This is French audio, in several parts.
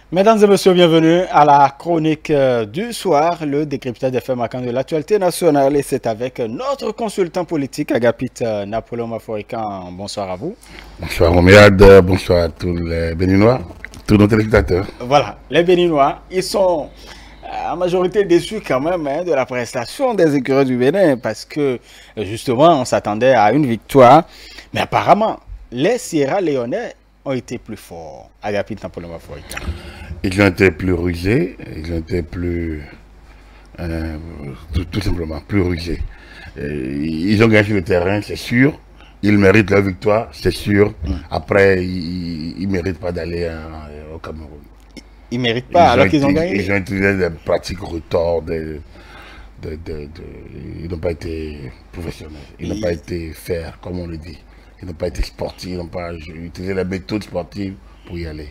Mesdames et messieurs, bienvenue à la chronique du soir, le décryptage des faits marquants de l'actualité nationale. Et c'est avec notre consultant politique, Agapit Napoléon Maforican. Bonsoir à vous. Bonsoir Roméade, bonsoir à tous les Béninois, tous nos téléspectateurs. Voilà, les Béninois, ils sont en majorité déçus quand même de la prestation des écureuils du Bénin parce que justement, on s'attendait à une victoire. Mais apparemment, les Sierra Léonais ont été plus forts. Agapit Napoléon Maforican. Ils ont été plus rusés, ils ont été plus, tout simplement, plus rusés. Ils ont gagné sur le terrain, c'est sûr. Ils méritent leur victoire, c'est sûr. Après, ils ne méritent pas d'aller au Cameroun. Ils ne méritent pas alors qu'ils ont gagné. Ils ont utilisé des pratiques retors, ils n'ont pas été professionnels, ils n'ont pas été faire, comme on le dit. Ils n'ont pas été sportifs, ils n'ont pas utilisé la méthode sportive pour y aller.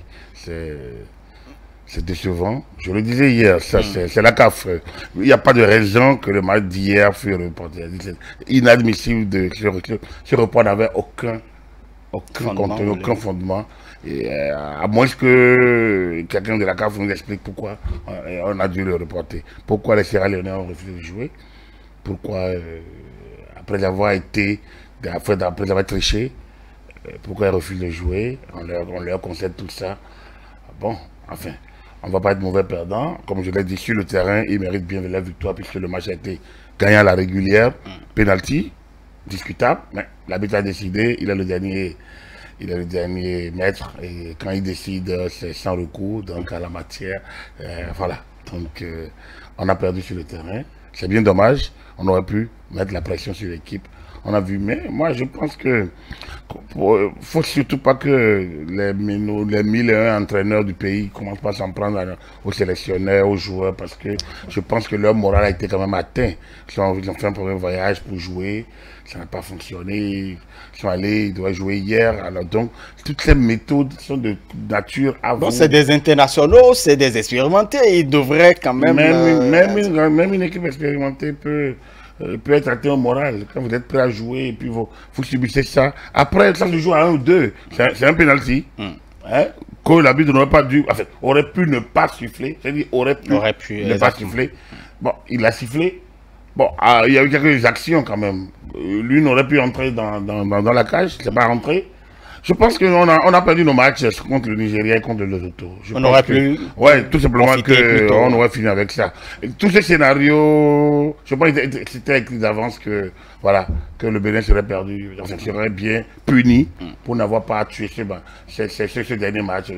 C'est décevant. Je le disais hier, c'est la CAF. Il n'y a pas de raison que le match d'hier fût reporté. C'est inadmissible de ce report n'avait aucun contenu, aucun fondement. Et, à moins que quelqu'un de la CAF nous explique pourquoi on a dû le reporter. Pourquoi les Sierra Léonais ont refusé de jouer. Pourquoi, après avoir triché, pourquoi ils refusent de jouer. On leur concède tout ça. Bon, enfin. On ne va pas être mauvais perdant. Comme je l'ai dit, sur le terrain, ils méritent bien la victoire puisque le match a été gagné à la régulière. Penalty, discutable, mais l'arbitre a décidé, il est le dernier maître. Et quand il décide, c'est sans recours, donc à la matière. Voilà. Donc, on a perdu sur le terrain. C'est bien dommage. On aurait pu mettre la pression sur l'équipe. On a vu, mais moi je pense que faut surtout pas que les 1001 entraîneurs du pays commencent pas à s'en prendre aux sélectionneurs, aux joueurs, parce que je pense que leur morale a été quand même atteint. Ils ont fait un premier voyage pour jouer, ça n'a pas fonctionné, ils sont allés, ils doivent jouer hier, alors donc toutes ces méthodes sont de nature à bon, c'est des internationaux, c'est des expérimentés, ils devraient quand même... Même une équipe expérimentée peut être atteint au moral. Quand vous êtes prêt à jouer et puis vous subissez ça. Après, ça se joue à 1 ou 2. C'est un penalty. Hein, que l'arbitre n'aurait pas dû. En fait, aurait pu ne pas siffler. C'est-à-dire, aurait pu ne pas siffler. Bon, il a sifflé. Bon, il y a eu quelques actions quand même. Lui n'aurait pu entrer dans la cage. C'est pas rentré. Je pense qu'on a perdu nos matchs contre le Nigeria et contre le Lesotho. On aurait pu... Ouais, tout simplement qu'on aurait fini avec ça. Et tous ces scénarios, je pense que c'était écrit d'avance que, voilà, que le Bénin serait perdu, enfin, serait bien puni pour n'avoir pas tué ce dernier match,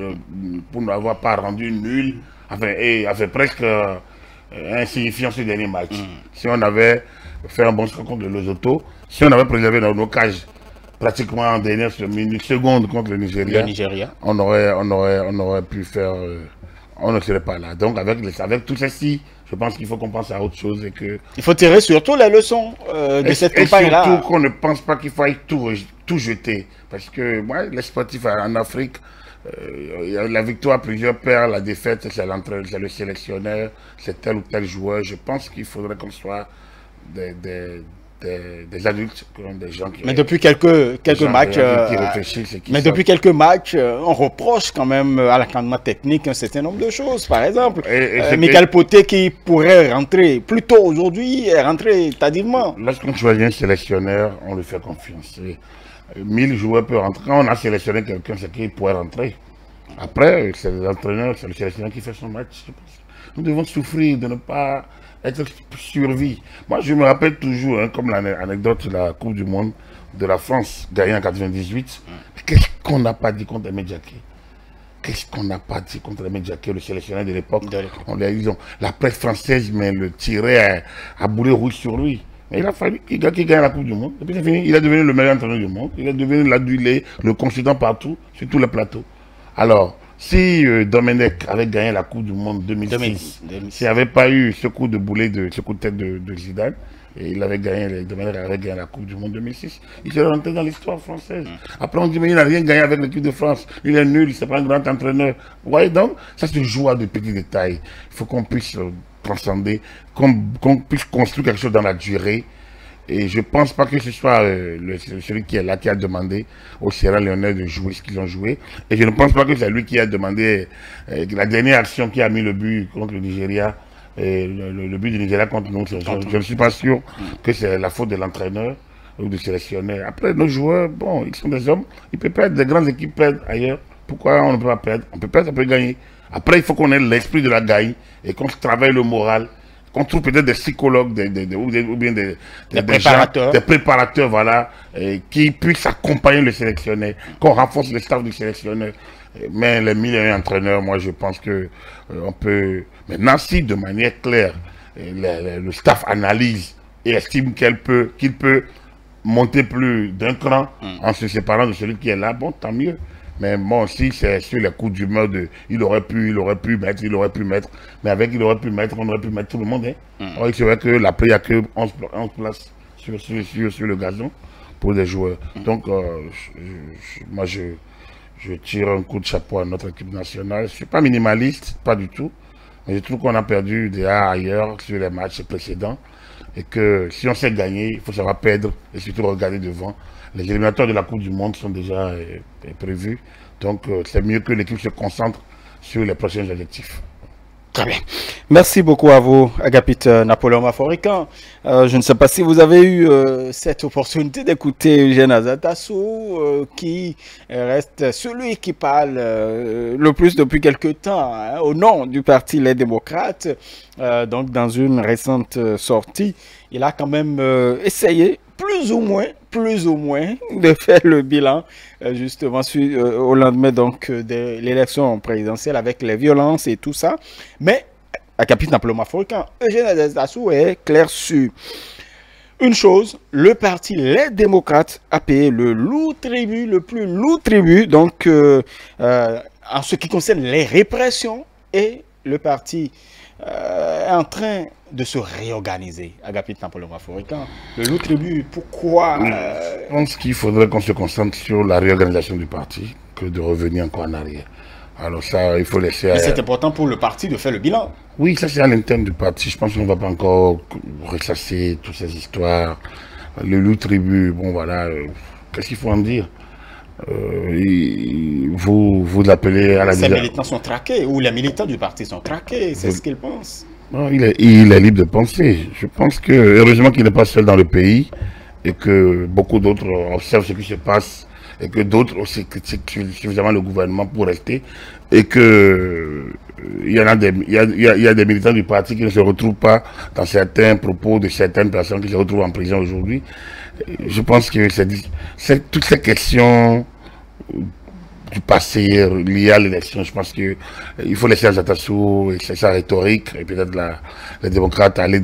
pour n'avoir pas rendu nul, enfin, et enfin, presque insignifiant ce dernier match. Si on avait fait un bon score contre le Lesotho, si on avait préservé nos cages, pratiquement en dernière seconde contre le Nigeria, on aurait pu faire, on ne serait pas là. Donc avec tout ceci, je pense qu'il faut qu'on pense à autre chose et que... Il faut tirer surtout les leçons de cette campagne-là. Et surtout qu'on ne pense pas qu'il faille tout jeter. Parce que moi, les sportifs en Afrique, la victoire, plusieurs perdent, la défaite, c'est l'entraîneur, c'est le sélectionneur, c'est tel ou tel joueur. Je pense qu'il faudrait qu'on soit des adultes, des gens qui... Mais depuis quelques matchs, on reproche quand même à l'accompagnement technique un certain nombre de choses. Par exemple, Michael Poté qui pourrait rentrer plus tôt aujourd'hui et rentrer tardivement. Lorsqu'on choisit un sélectionneur, on lui fait confiance. 1000 joueurs peuvent rentrer. Quand on a sélectionné quelqu'un, c'est qu'il pourrait rentrer. Après, c'est l'entraîneur, c'est le sélectionneur qui fait son match. Nous devons souffrir de ne pas être survie. Moi, je me rappelle toujours, hein, comme l'anecdote de la Coupe du Monde de la France, gagnée en 98. Qu'est-ce qu'on n'a pas dit contre Aimé Jacquet? Qu'est-ce qu'on n'a pas dit contre Aimé Jacquet, le sélectionneur de l'époque? La presse française mais le tirait à boulet rouge sur lui. Mais il a fallu qu'il gagne la Coupe du Monde. Depuis c'est fini, il est devenu le meilleur entraîneur du monde. Il est devenu l'adulé, le consultant partout, sur tous les plateaux. Alors, si Domenech avait gagné la Coupe du Monde 2006, s'il n'y avait pas eu ce coup de boulet, ce coup de tête de Zidane, et Domenech avait gagné la Coupe du Monde 2006, il serait rentré dans l'histoire française. Après, on dit, mais il n'a rien gagné avec l'équipe de France. Il est nul, c'est pas un grand entraîneur. Vous voyez donc, ça se joue à de petits détails. Il faut qu'on puisse transcender, qu'on puisse construire quelque chose dans la durée. Et je ne pense pas que ce soit celui qui est là qui a demandé au Sierra Leone de jouer ce qu'ils ont joué. Et je ne pense pas que c'est lui qui a demandé la dernière action qui a mis le but contre le Nigeria. Et le but du Nigeria contre nous. Je ne suis pas sûr que c'est la faute de l'entraîneur ou du sélectionneur. Après, nos joueurs, bon, ils sont des hommes. Ils peuvent perdre, des grandes équipes perdent ailleurs. Pourquoi on ne peut pas perdre? On peut perdre, on peut gagner. Après, il faut qu'on ait l'esprit de la gagne et qu'on travaille le moral. Qu'on trouve peut-être des psychologues ou bien des préparateurs. Gens, des préparateurs, voilà, qui puissent accompagner le sélectionneur, qu'on renforce le staff du sélectionneur. Mais les 1001 entraîneurs, moi je pense que on peut, maintenant si de manière claire, le staff analyse et estime qu'il peut monter plus d'un cran en se séparant de celui qui est là, bon, tant mieux. Mais bon, si c'est sur les coups d'humeur de il aurait pu mettre, mais avec il aurait pu mettre, on aurait pu mettre tout le monde. Hein. C'est vrai que l'après, il n'y a que 11 places sur le gazon pour les joueurs. Donc, moi, je tire un coup de chapeau à notre équipe nationale. Je ne suis pas minimaliste, pas du tout. Mais je trouve qu'on a perdu déjà ailleurs sur les matchs précédents. Et que si on sait gagner, il faut savoir perdre et surtout regarder devant. Les éliminatoires de la Coupe du Monde sont déjà prévus. Donc, c'est mieux que l'équipe se concentre sur les prochains objectifs. Très bien. Merci beaucoup à vous, Agapit Napoléon Maforican. Je ne sais pas si vous avez eu cette opportunité d'écouter Eugène Azatassou, qui reste celui qui parle le plus depuis quelque temps, hein, au nom du parti Les Démocrates. Donc, dans une récente sortie, il a quand même essayé plus ou moins, de faire le bilan, justement, au lendemain donc, de l'élection présidentielle avec les violences et tout ça. Mais, à Agapit Napoléon Maforican, Eugène Azatassou est clair sur une chose, le parti Les Démocrates a payé le plus lourd tribut, donc, en ce qui concerne les répressions, et le parti est en train de se réorganiser. Agapit Napoléon Maforican, le lourd tribut, pourquoi Je pense qu'il faudrait qu'on se concentre sur la réorganisation du parti que de revenir encore en arrière. Alors ça, il faut laisser... Mais c'est important pour le parti de faire le bilan. Oui, ça c'est à l'interne du parti. Je pense qu'on ne va pas encore ressasser toutes ces histoires. Le loup tribut, bon voilà, qu'est-ce qu'il faut en dire? Vous l'appelez à la... Ces militants sont traqués, ou les militants du parti sont traqués, c'est ce qu'ils pensent. Non, il est libre de penser. Je pense que, heureusement qu'il n'est pas seul dans le pays, et que beaucoup d'autres observent ce qui se passe, et que d'autres aussi critiquent suffisamment le gouvernement pour rester, et que il y a des militants du parti qui ne se retrouvent pas dans certains propos de certaines personnes qui se retrouvent en prison aujourd'hui. Je pense que c'est toutes ces questions du passé liées à l'élection. Je pense qu'il faut laisser Azatassou et sa rhétorique, et peut-être les démocrates aller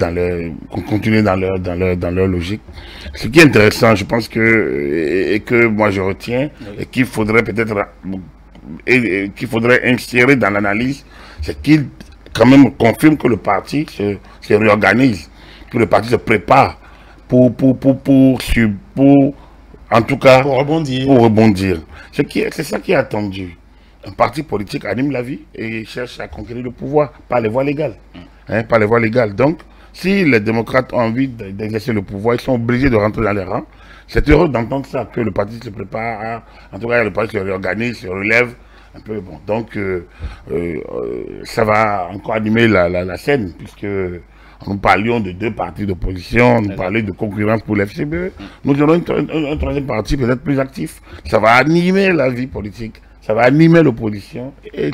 continuer dans leur logique. Ce qui est intéressant, je pense et que moi je retiens, et qu'il faudrait peut-être qu'il faudrait insérer dans l'analyse, c'est qu'il quand même confirme que le parti se réorganise, que le parti se prépare pour en tout cas, pour rebondir. C'est ça qui est attendu. Un parti politique anime la vie et cherche à conquérir le pouvoir par les voies légales. Par les voies légales. Donc, si les démocrates ont envie d'exercer le pouvoir, ils sont obligés de rentrer dans les rangs. C'est heureux d'entendre ça, que le parti se prépare, en tout cas, le parti se réorganise, se relève. Un peu, bon. Donc, ça va encore animer la scène, puisque... Nous parlions de deux partis d'opposition, nous parlions de concurrence pour l'FCBE. Nous aurons un troisième parti peut-être plus actif. Ça va animer la vie politique, ça va animer l'opposition. Et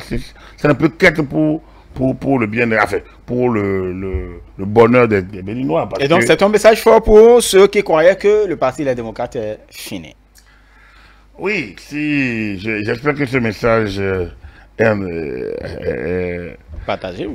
ça ne peut qu'être pour le bien-être, enfin, pour le bonheur des Béninois. Et donc c'est un message fort pour ceux qui croyaient que le parti Les Démocrates est fini. Oui, j'espère que ce message partagé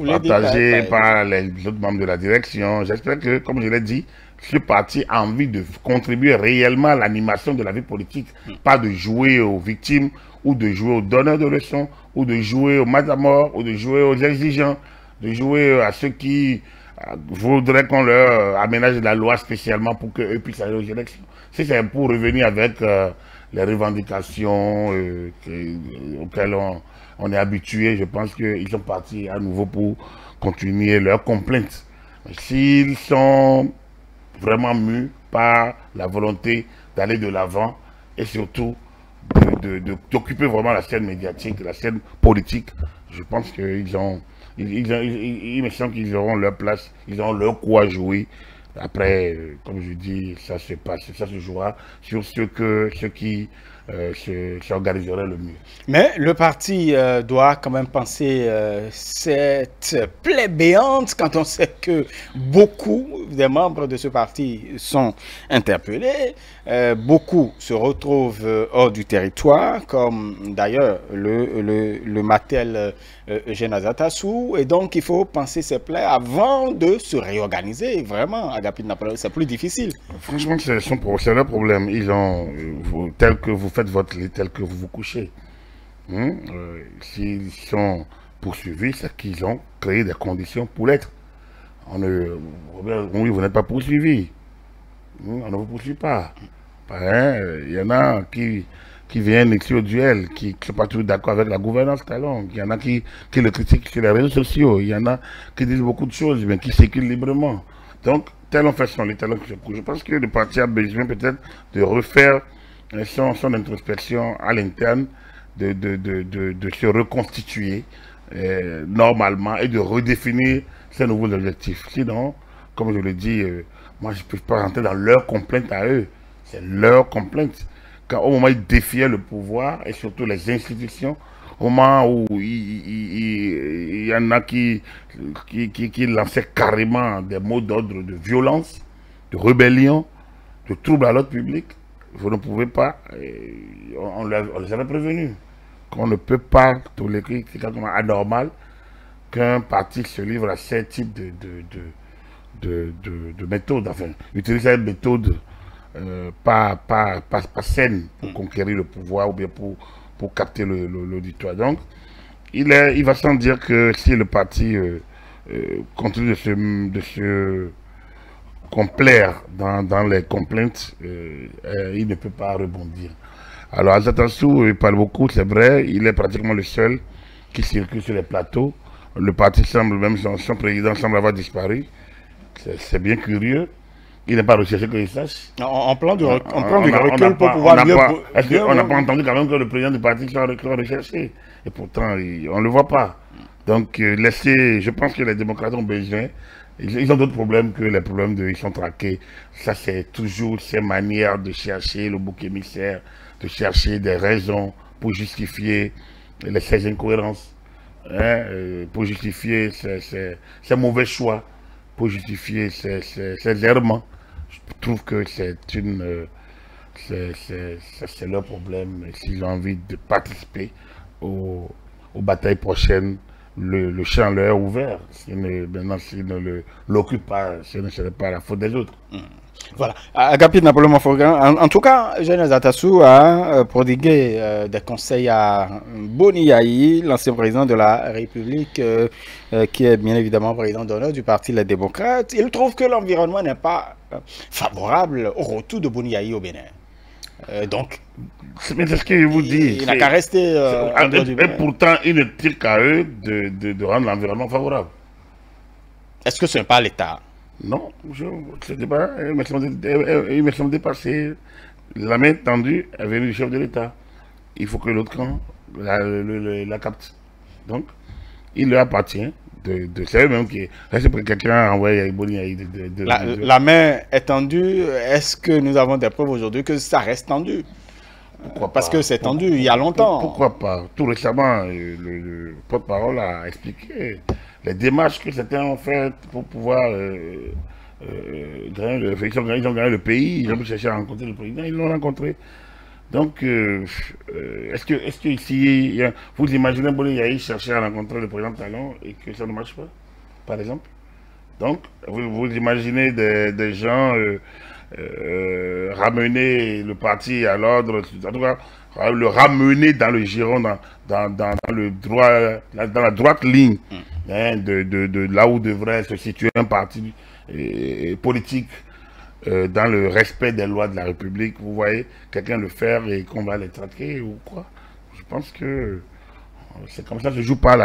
par les autres membres de la direction. J'espère que, comme je l'ai dit, ce parti a envie de contribuer réellement à l'animation de la vie politique, pas de jouer aux victimes, ou de jouer aux donneurs de leçons, ou de jouer aux matamors, ou de jouer aux exigeants, de jouer à ceux qui voudraient qu'on leur aménage la loi spécialement pour qu'eux puissent aller aux élections. Si c'est pour revenir avec les revendications auxquelles on est habitué, je pense qu'ils sont partis à nouveau pour continuer leurs complaintes. S'ils sont vraiment mus par la volonté d'aller de l'avant et surtout d'occuper vraiment la scène médiatique, la scène politique. Je pense qu'ils ont, il me semble qu'ils auront leur place, ils auront leur coup à jouer. Après, comme je dis, ça se passe, ça se jouera sur ceux qui s'organiseraient le mieux. Mais le parti doit quand même penser cette plaie béante quand on sait que beaucoup des membres de ce parti sont interpellés. Beaucoup se retrouvent hors du territoire, comme d'ailleurs le Matel Eugène Azatassou. Et donc, il faut penser ces plaies avant de se réorganiser. Vraiment, Agapit Napoléon, c'est plus difficile. Franchement, c'est leur problème. Ils ont, tel que vous faites votre lit, tel que vous vous couchez. S'ils sont poursuivis, c'est qu'ils ont créé des conditions pour l'être. Oui, vous n'êtes pas poursuivi. On ne vous poursuit pas. Il y en a qui viennent ici au duel, qui ne sont pas toujours d'accord avec la gouvernance Talon. Il y en a qui le critiquent sur les réseaux sociaux. Il y en a qui disent beaucoup de choses, mais qui circulent librement. Donc, tel en fait sont les talents que je pense que le parti a besoin peut-être de refaire son introspection à l'interne, de se reconstituer normalement et de redéfinir ses nouveaux objectifs. Sinon, comme je le dis, moi je ne peux pas rentrer dans leurs complaintes à eux. C'est leur complainte. Quand au moment où ils défiaient le pouvoir et surtout les institutions, au moment où il y en a qui lançaient carrément des mots d'ordre de violence, de rébellion, de trouble à l'ordre public, vous ne pouvez pas, on les avait prévenus, qu'on ne peut pas tolérer quelque chose anormal qu'un parti se livre à ce type de méthode, enfin, utiliser une méthode pas saine pour conquérir le pouvoir ou bien pour capter l'auditoire. Donc, il va sans dire que si le parti continue de se complaire dans les complaintes, il ne peut pas rebondir. Alors, Azatassou, il parle beaucoup, c'est vrai, il est pratiquement le seul qui circule sur les plateaux. Le parti semble, même son président semble avoir disparu. C'est bien curieux. Il n'est pas recherché que il sache. On prend du recul pour pouvoir mieux... Est-ce qu'on n'a pas entendu quand même que le président du parti soit recherché? Et pourtant, on ne le voit pas. Donc, je pense que les démocrates ont besoin. Ils ont d'autres problèmes que les problèmes ils sont traqués. Ça, c'est toujours ces manières de chercher le bouc émissaire, de chercher des raisons pour justifier ces incohérences, pour justifier ces mauvais choix, pour justifier ces errements. Je trouve que c'est leur problème. S'ils ont envie de participer aux batailles prochaines, le champ leur est ouvert. Maintenant, s'ils ne l'occupent pas, ce ne serait pas la faute des autres. Voilà. Agapit Napoléon Mafogan, en tout cas, Eugène Azatassou a prodigué des conseils à Boni Yayi, l'ancien président de la République, qui est bien évidemment président d'honneur du Parti Les Démocrates. Il trouve que l'environnement n'est pas favorable au retour de Boni Yayi au Bénin. Donc, mais c'est ce que je vous dis. Il n'a qu'à rester et pourtant, il ne tire qu'à eux de rendre l'environnement favorable. Est-ce que ce n'est pas l'État? Non, ce débat, il me semble dépassé. La main tendue est venue du chef de l'État. Il faut que l'autre camp la capte. Donc, il leur appartient c'est eux-mêmes qui... C'est pour quelqu'un a envoyé Boni. La main est tendue. Est-ce que nous avons des preuves aujourd'hui que ça reste tendu? Pourquoi pas? Parce que c'est tendu il y a longtemps. Pourquoi pas? Tout récemment, le porte-parole a expliqué les démarches que certains ont faites pour pouvoir gagner ils ont gagné le pays, ils ont cherché à rencontrer le président, ils l'ont rencontré. Donc, est-ce que ici, vous imaginez Boni Yayi chercher à rencontrer le président Talon et que ça ne marche pas, par exemple? Donc, vous imaginez des gens ramener le parti à l'ordre, en tout cas, le ramener dans le giron, dans la droite ligne de là où devrait se situer un parti politique dans le respect des lois de la République. Vous voyez quelqu'un le faire et qu'on va les traquer ou quoi? Je pense que C'est comme ça, ça se joue pas à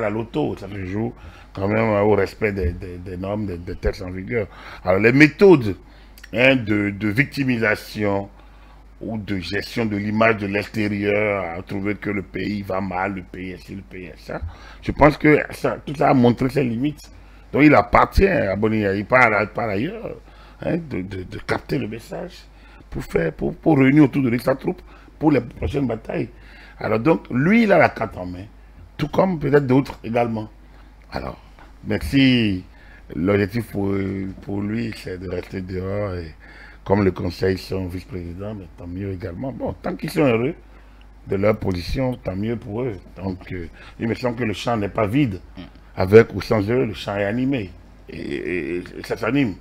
la loto, ça se joue quand même au respect des normes, des textes en vigueur. Alors les méthodes de victimisation ou de gestion de l'image de l'extérieur, à trouver que le pays va mal, le pays est ci, le pays est ça, je pense que tout ça a montré ses limites. Donc il appartient à Boni, par ailleurs, de capter le message pour réunir autour de lui sa troupe pour les prochaines batailles. Alors donc, lui, il a la carte en main, tout comme peut-être d'autres également. Alors, mais si l'objectif pour lui, c'est de rester dehors, et comme le conseil son vice-président, mais tant mieux également. Bon, tant qu'ils sont heureux de leur position, tant mieux pour eux. Donc, il me semble que le champ n'est pas vide. Avec ou sans eux, le champ est animé. Et ça s'anime.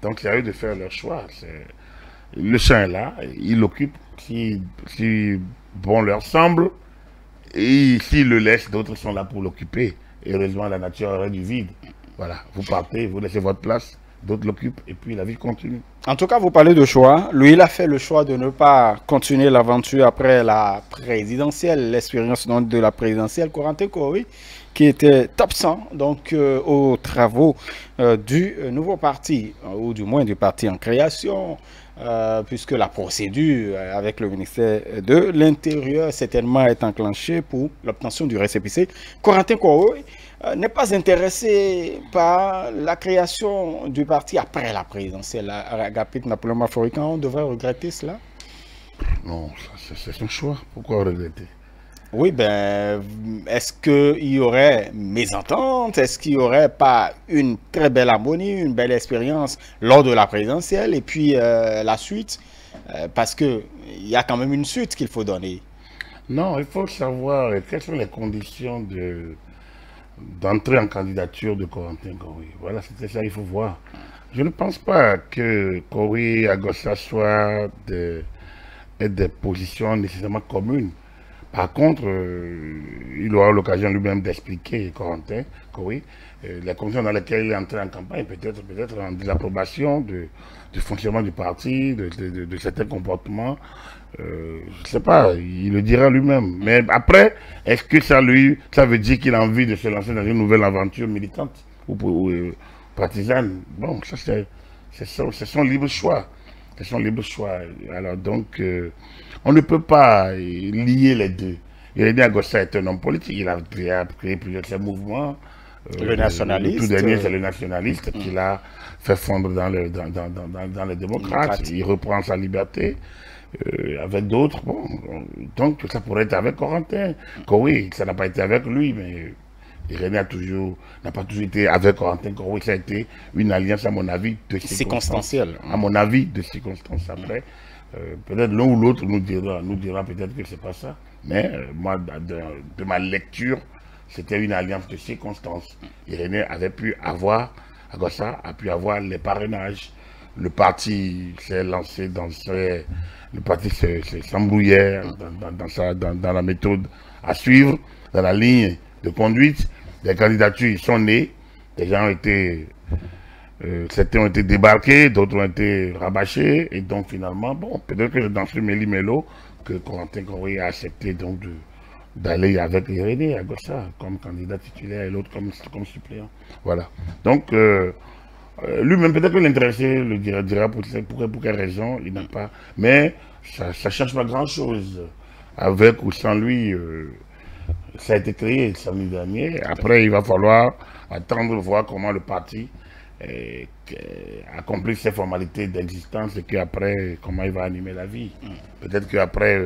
Donc, c'est à eux de faire leur choix. Le champ est là, il l'occupe si bon leur semble, et s'ils le laissent, d'autres sont là pour l'occuper. Heureusement, la nature aurait du vide. Voilà, vous partez, vous laissez votre place, d'autres l'occupent, et puis la vie continue. En tout cas, vous parlez de choix. Lui, il a fait le choix de ne pas continuer l'aventure après la présidentielle, l'expérience de la présidentielle, Corentin Koori, qui était absent donc aux travaux du nouveau parti, ou du moins du parti en création, puisque la procédure avec le ministère de l'Intérieur certainement est enclenchée pour l'obtention du récépissé. Corentin Koori n'est pas intéressé par la création du parti après la présidentielle. Agapit Napoléon Maforican, on devrait regretter cela? Non, c'est son choix. Pourquoi regretter? Oui, ben, est-ce qu'il y aurait mésentente? Est-ce qu'il n'y aurait pas une très belle harmonie, une belle expérience lors de la présidentielle et puis la suite? Parce qu'il y a quand même une suite qu'il faut donner. Non, il faut savoir quelles sont les conditions d'entrée en candidature de Corentin Koori. Voilà, c'était ça, il faut voir. Je ne pense pas que Koori à Gossa soit des positions nécessairement communes. Par contre, il aura l'occasion lui-même d'expliquer, Corentin Koori, les conditions dans lesquelles il est entré en campagne, peut-être en désapprobation du fonctionnement du parti, de certains comportements. Je ne sais pas, il le dira lui-même. Mais après, est-ce que ça veut dire qu'il a envie de se lancer dans une nouvelle aventure militante ou partisane? Bon, ça c'est son libre choix. C'est son libre choix. Alors donc, on ne peut pas lier les deux. Irénée Agossa est un homme politique. Il a créé plusieurs de ses mouvements. Le nationaliste. Le tout dernier, c'est le nationaliste qu'il a fait fondre dans les démocrates. Il reprend sa liberté avec d'autres. Bon, donc, ça pourrait être avec Corentin. Oui, ça n'a pas été avec lui, mais Irénée n'a pas toujours été avec Corentin Koori. Ça a été une alliance, à mon avis, de circonstances. À mon avis, de circonstances. Après, peut-être l'un ou l'autre nous dira peut-être que c'est pas ça. Mais moi, de ma lecture, c'était une alliance de circonstances. Irénée avait pu avoir, à Gossa, a pu avoir les parrainages. Le parti s'est lancé le parti s'embrouillait dans la méthode à suivre, dans la ligne de conduite. Des candidatures sont nées, des gens certains ont été débarqués, d'autres ont été rabâchés, et donc finalement, bon, peut-être que dans ce méli-mélo, que Corentin Koori a accepté donc d'aller avec Irénée à Gossa comme candidat titulaire et l'autre comme suppléant. Voilà. Donc, lui-même, peut-être que l'intéressé le dira pour quelle raison, il n'a pas. Mais ça ne change pas grand-chose. Avec ou sans lui, ça a été créé samedi dernier. Après, il va falloir attendre, voir comment le parti accomplit ses formalités d'existence et qu'après, comment il va animer la vie. Peut-être qu'après,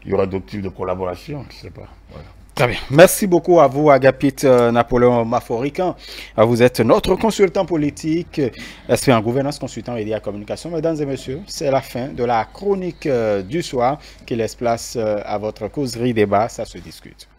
il y aura d'autres types de collaboration, je ne sais pas. Voilà. Très bien. Merci beaucoup à vous, Agapit Napoléon Maforican. Vous êtes notre consultant politique, expert en gouvernance, consultant médias et communication. Mesdames et messieurs, c'est la fin de la chronique du soir qui laisse place à votre causerie débat. Ça se discute.